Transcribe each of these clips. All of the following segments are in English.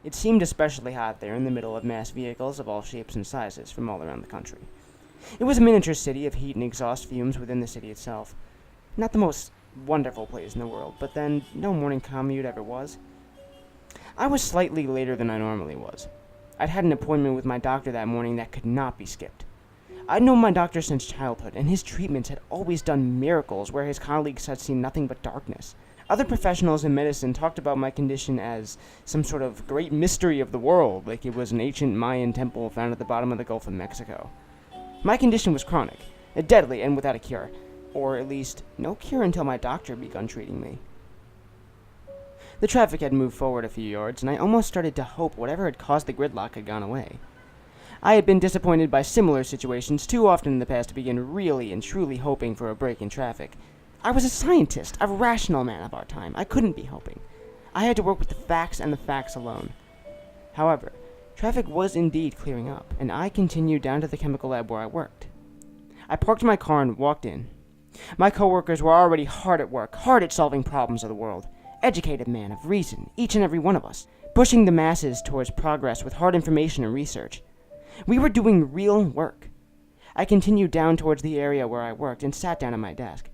It seemed especially hot there in the middle of mass vehicles of all shapes and sizes from all around the country. It was a miniature city of heat and exhaust fumes within the city itself. Not the most wonderful place in the world, but then no morning commute ever was. I was slightly later than I normally was. I'd had an appointment with my doctor that morning that could not be skipped. I'd known my doctor since childhood, and his treatments had always done miracles where his colleagues had seen nothing but darkness. Other professionals in medicine talked about my condition as some sort of great mystery of the world, like it was an ancient Mayan temple found at the bottom of the Gulf of Mexico. My condition was chronic, deadly, and without a cure. Or at least, no cure until my doctor begun treating me. The traffic had moved forward a few yards, and I almost started to hope whatever had caused the gridlock had gone away. I had been disappointed by similar situations too often in the past to begin really and truly hoping for a break in traffic. I was a scientist, a rational man of our time. I couldn't be hoping. I had to work with the facts and the facts alone. However, traffic was indeed clearing up, and I continued down to the chemical lab where I worked. I parked my car and walked in. My coworkers were already hard at work, hard at solving problems of the world. Educated men of reason, each and every one of us, pushing the masses towards progress with hard information and research. We were doing real work. I continued down towards the area where I worked and sat down at my desk.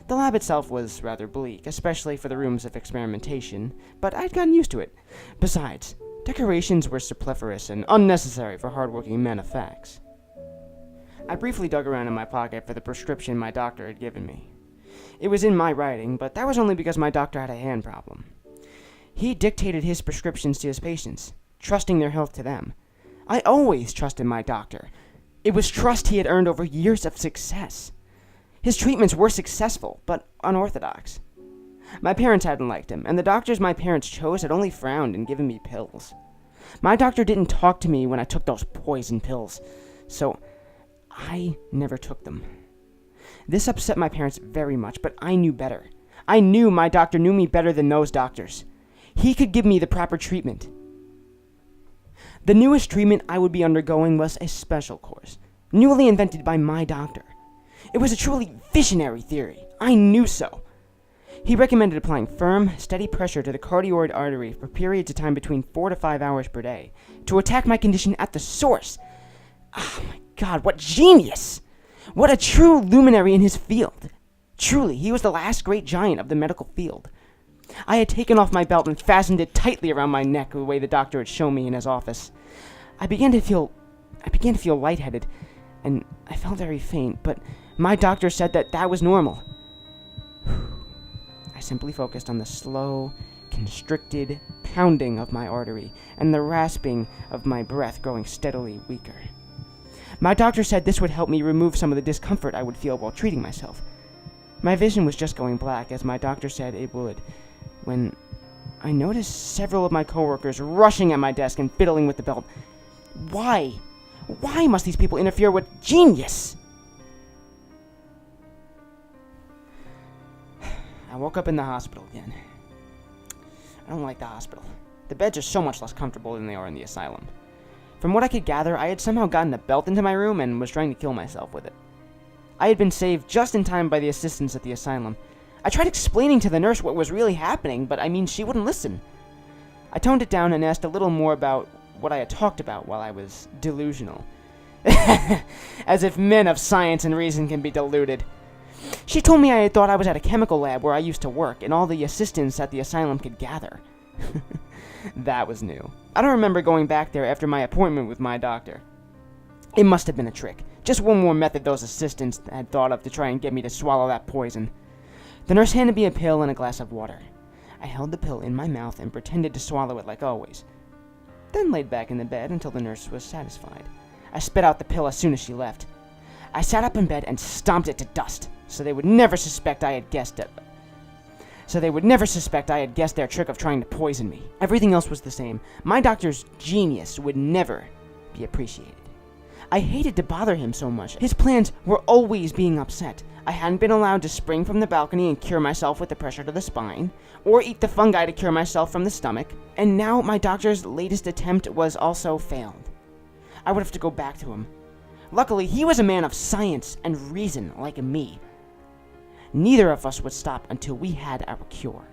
The lab itself was rather bleak, especially for the rooms of experimentation, but I'd gotten used to it. Besides, decorations were superfluous and unnecessary for hardworking men of facts. I briefly dug around in my pocket for the prescription my doctor had given me. It was in my writing, but that was only because my doctor had a hand problem. He dictated his prescriptions to his patients, trusting their health to them. I always trusted my doctor. It was trust he had earned over years of success. His treatments were successful, but unorthodox. My parents hadn't liked him, and the doctors my parents chose had only frowned and given me pills. My doctor didn't talk to me when I took those poison pills, so I never took them. This upset my parents very much, but I knew better. I knew my doctor knew me better than those doctors. He could give me the proper treatment. The newest treatment I would be undergoing was a special course, newly invented by my doctor. It was a truly visionary theory. I knew so. He recommended applying firm, steady pressure to the cardioid artery for periods of time between 4 to 5 hours per day to attack my condition at the source. Oh my God, what genius! What a true luminary in his field. Truly, he was the last great giant of the medical field. I had taken off my belt and fastened it tightly around my neck the way the doctor had shown me in his office. I began to feel lightheaded, and I felt very faint, but my doctor said that was normal. I simply focused on the slow, constricted pounding of my artery and the rasping of my breath growing steadily weaker. My doctor said this would help me remove some of the discomfort I would feel while treating myself. My vision was just going black, as my doctor said it would, when I noticed several of my coworkers rushing at my desk and fiddling with the belt. Why? Why must these people interfere with genius? I woke up in the hospital again. I don't like the hospital. The beds are so much less comfortable than they are in the asylum. From what I could gather, I had somehow gotten a belt into my room and was trying to kill myself with it. I had been saved just in time by the assistants at the asylum. I tried explaining to the nurse what was really happening, but she wouldn't listen. I toned it down and asked a little more about what I had talked about while I was delusional. As if men of science and reason can be deluded. She told me I had thought I was at a chemical lab where I used to work, and all the assistants at the asylum could gather. That was new. I don't remember going back there after my appointment with my doctor. It must have been a trick. Just one more method those assistants had thought of to try and get me to swallow that poison. The nurse handed me a pill and a glass of water. I held the pill in my mouth and pretended to swallow it like always. Then laid back in the bed until the nurse was satisfied. I spit out the pill as soon as she left. I sat up in bed and stomped it to dust, so they would never suspect I had guessed it. Their trick of trying to poison me. Everything else was the same. My doctor's genius would never be appreciated. I hated to bother him so much. His plans were always being upset. I hadn't been allowed to spring from the balcony and cure myself with the pressure to the spine, or eat the fungi to cure myself from the stomach, and now my doctor's latest attempt was also failed. I would have to go back to him. Luckily, he was a man of science and reason like me. Neither of us would stop until we had our cure.